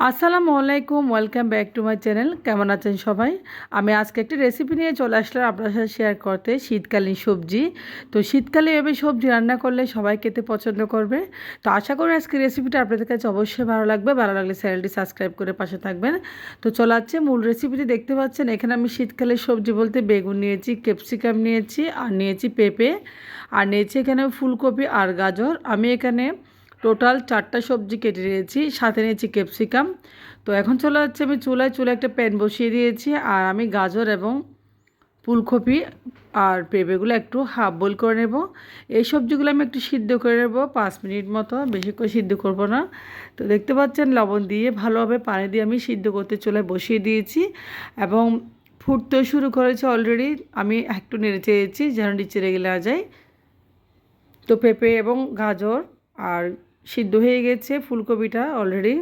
আসসালামু আলাইকুম, welcome back to my channel. কেমন আছেন সবাই? আমি আজকে একটি রেসিপি নিয়ে চলে আসলাম আপনার সাথে শেয়ার করতে, শীতকালীন সবজি। তো শীতকালে এভাবে সবজি রান্না করলে সবাই খেতে পছন্দ করবে। তো আশা করি আজকে রেসিপিটা আপনাদের কাছে অবশ্যই ভালো লাগবে। ভালো লাগলে চ্যানেলটি সাবস্ক্রাইব করে পাশে থাকবেন। তো চলে যাচ্ছে মূল রেসিপিটি। দেখতে পাচ্ছেন এখানে আমি শীতকালের সবজি বলতে বেগুন নিয়েছি, ক্যাপসিকাম নিয়েছি, আর নিয়েছি পেঁপে, আর নিয়েছি এখানে ফুলকপি আর গাজর। আমি এখানে টোটাল 4টা সবজি কেটে নিয়েছি, সাথে নিয়েছি ক্যাপসিকাম। তো এখন চলে যাচ্ছে আমি চুলায় একটা প্যান বসিয়ে দিয়েছি, আর আমি গাজর এবং ফুলকপি আর পেঁপেগুলো একটু হাফ বয়েল করে নেব। এই সবজিগুলো আমি একটু সিদ্ধ করে নেব 5 মিনিট মতো, বেশি করে সিদ্ধ করব না। তো দেখতে পাচ্ছেন লবণ দিয়ে ভালোভাবে পানি দিয়ে আমি সিদ্ধ করতে চুলায় বসিয়ে দিয়েছি এবং ফুটতেও শুরু করেছে অলরেডি। আমি একটু নেড়ে চেড়েছি যেন নিচে লেগে না যায়। তো পেঁপে এবং গাজর আর সিদ্ধ হয়ে গেছে, ফুলকপিটা অলরেডি।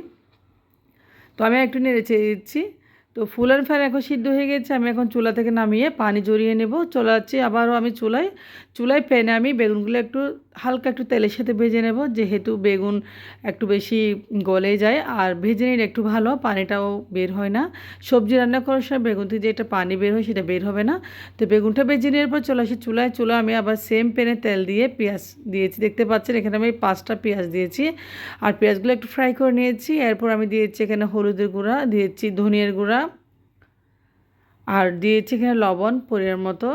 তো আমি একটু নেড়ে চেড়ে দিচ্ছি। তো ফুল অ্যান্ড ফায়ার এখন সিদ্ধ হয়ে গেছে। আমি এখন চুলা থেকে নামিয়ে পানি ঝরিয়ে নেব। চলে যাচ্ছি আবারও আমি চুলায় প্যানে আমি বেগুনগুলো একটু হালকা একটু তেলের সাথে ভেজে নেব, যেহেতু বেগুন একটু বেশি গলে যায়। আর ভেজে নিলে একটু ভালো, পানিটাও বের হয় না। সবজি রান্না করার সময় বেগুন থেকে যে একটা পানি বের হয় সেটা বের হবে না। তো বেগুনটা ভেজে নেওয়ার পর চলে আসি চুলা আমি আবার সেম প্যানে তেল দিয়ে পেঁয়াজ দিয়েছি। দেখতে পাচ্ছেন এখানে আমি 5টা পেঁয়াজ দিয়েছি, আর পেঁয়াজগুলো একটু ফ্রাই করে নিয়েছি। এরপর আমি দিয়েছি এখানে হলুদের গুঁড়া, দিয়েছি ধনিয়ার গুঁড়া, আর দিয়েছি এখানে লবণ পরিমাণ মতো।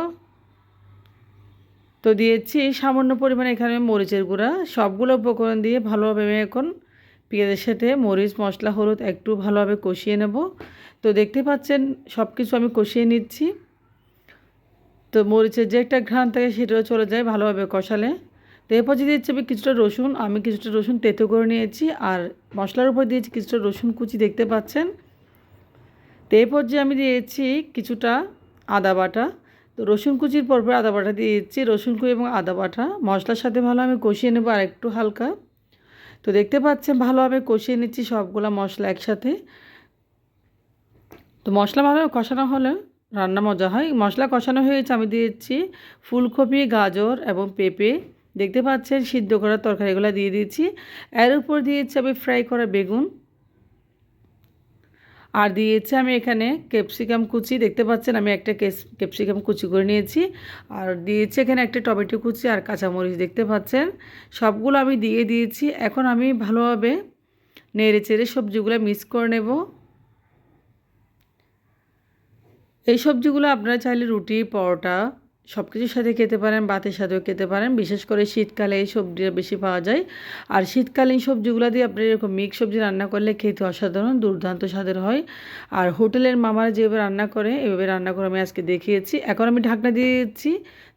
তো দিয়েছি সামান্য পরিমাণে এখানে মরিচের গুঁড়া। সবগুলো উপকরণ দিয়ে ভালোভাবে আমি এখন পেঁয়াজের সাথে মরিচ, মশলা, হলুদ একটু ভালোভাবে কষিয়ে নেব। তো দেখতে পাচ্ছেন সব কিছু আমি কষিয়ে নিচ্ছি। তো মরিচের যে একটা ঘ্রাণ থাকে সেটাও চলে যায় ভালোভাবে কষালে। তো এরপর দিয়ে দিচ্ছি আমি কিছুটা রসুন। আমি কিছুটা রসুন তেতো করে নিয়েছি, আর মশলার উপর দিয়েছি কিছুটা রসুন কুচি, দেখতে পাচ্ছেন। তো এই পর্যায়ে আমি দিয়েছি কিছুটা আদা বাটা। তো রসুন কুচির পর আদা বাটা দিয়েছি। রসুন কুচি এবং আদা বাটা মশলার সাথে ভালো আমি কষিয়ে নেবো আর একটু হালকা। তো দেখতে পাচ্ছেন ভালোভাবে কষিয়ে নিচ্ছি সবগুলা মশলা একসাথে। তো মশলা ভালোভাবে কষানো হলে রান্না মজা হয়। মশলা কষানো হয়েছে, আমি দিয়েছি ফুলকপি, গাজর এবং পেঁপে। দেখতে পাচ্ছেন সিদ্ধ করা তরকারিগুলো দিয়ে দিয়েছি। এর উপর দিয়েছি আমি ফ্রাই করা বেগুন, আর দিয়েছি আমি এখানে ক্যাপসিকাম কুচি। দেখতে পাচ্ছেন আমি একটা ক্যাপসিকাম কুচি করে নিয়েছি, আর দিয়েছি এখানে একটা টমেটো কুচি আর কাঁচামরিচ। দেখতে পাচ্ছেন সবগুলো আমি দিয়ে দিয়েছি। এখন আমি ভালোভাবে নেড়ে চেড়ে সবজিগুলো মিক্স করে নেব। এই সবজিগুলো আপনারা চাইলে রুটি, পরোটা সব কিছুর সাথে খেতে পারেন, ভাতের সাথেও খেতে পারেন। বিশেষ করে শীতকালে এই সবজিটা বেশি পাওয়া যায়। আর শীতকালীন সবজিগুলো দিয়ে আপনি এরকম মিক্স সবজি রান্না করলে খেতে অসাধারণ দুর্দান্ত স্বাদের হয়। আর হোটেলের মামারা যেভাবে রান্না করে এভাবে রান্না করে আমি আজকে দেখিয়েছি। এখন আমি ঢাকনা দিয়ে দিচ্ছি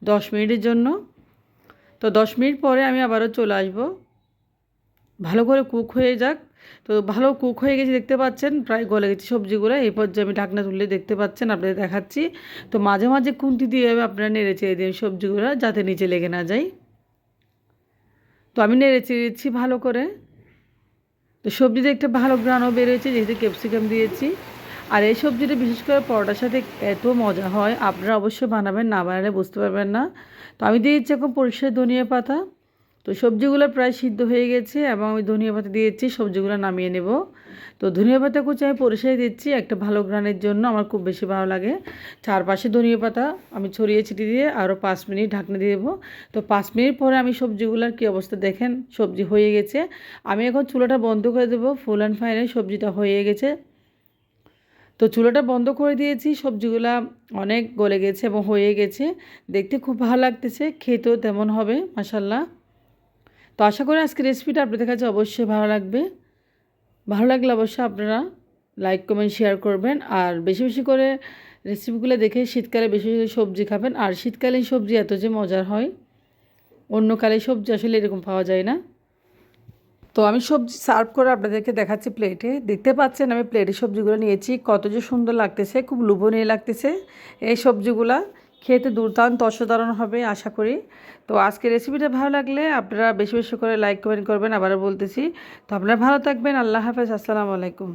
10 মিনিটের জন্য। তো 10 মিনিট পরে আমি আবারও চলে আসবো, ভালো করে কুক হয়ে যাক। তো ভালো কুক হয়ে গেছে, দেখতে পাচ্ছেন প্রায় গলে গেছে সবজিগুলো। এই পর্যায়ে আমি ঢাকনা তুললে দেখতে পাচ্ছেন, আপনাদের দেখাচ্ছি। তো মাঝে মাঝে খুন্তি দিয়ে আপনারা নেড়ে চেড়ে দিন সবজিগুলো, যাতে নিচে লেগে না যায়। তো আমি নেড়ে চেড়েছি ভালো করে। তো সবজিতে একটা ভালো ঘ্রাণও বেরোয়েছে যেহেতু ক্যাপসিকাম দিয়েছি। আর এই সবজিটা বিশেষ করে পরোটার সাথে এত মজা হয়, আপনারা অবশ্যই বানাবেন, না বানালে বুঝতে পারবেন না। তো আমি দিয়েছি এখন পরিষ্কার ধনিয়া পাতা। তো সবজিগুলো প্রায় সিদ্ধ হয়ে গেছে এবং আমি ধনিয়া পাতা দিয়েছি, সবজিগুলো নামিয়ে নেব। তো ধনিয়া পাতা কুচি আমি পরিষ্কার দিচ্ছি একটা ভালো ঘ্রাণের জন্য, আমার খুব বেশি ভালো লাগে। চারপাশে ধনিয়া পাতা আমি ছড়িয়ে ছিটিয়ে দিয়ে আরও 5 মিনিট ঢাকনা দিয়ে দেবো। তো 5 মিনিট পরে আমি সবজিগুলোর কী অবস্থা দেখেন, সবজি হয়ে গেছে। আমি এখন চুলাটা বন্ধ করে দেবো। ফুল অ্যান্ড ফাইনাল সবজিটা হয়ে গেছে। তো চুলাটা বন্ধ করে দিয়েছি, সবজিগুলা অনেক গলে গেছে এবং হয়ে গেছে। দেখতে খুব ভালো লাগতেছে, খেতেও তেমন হবে মাশাল্লাহ। তো আশা করি আজকের রেসিপিটা আপনাদের কাছে অবশ্যই ভালো লাগবে। ভালো লাগলে অবশ্যই আপনারা লাইক, কমেন্ট, শেয়ার করবেন। আর বেশি বেশি করে রেসিপিগুলো দেখে শীতকালে বেশি বেশি সবজি খাবেন। আর শীতকালীন সবজি এত যে মজার হয়, অন্য কালে সবজি আসলে এরকম পাওয়া যায় না। তো আমি সবজি সার্ভ করে আপনাদেরকে দেখাচ্ছি প্লেটে। দেখতে পাচ্ছেন আমি প্লেটে সবজিগুলো নিয়েছি, কত যে সুন্দর লাগতেছে, খুব লোভনীয় লাগতেছে। এই সবজিগুলা খেতে দুর্দান্ত অসাধারণ হবে আশা করি। তো আজকের রেসিপিটা ভালো লাগলে আপনারা বেশি বেশি করে লাইক, কমেন্ট করবেন, আবারও বলতেছি। তো আপনারা ভালো থাকবেন। আল্লাহ হাফেজ, আসসালামু আলাইকুম।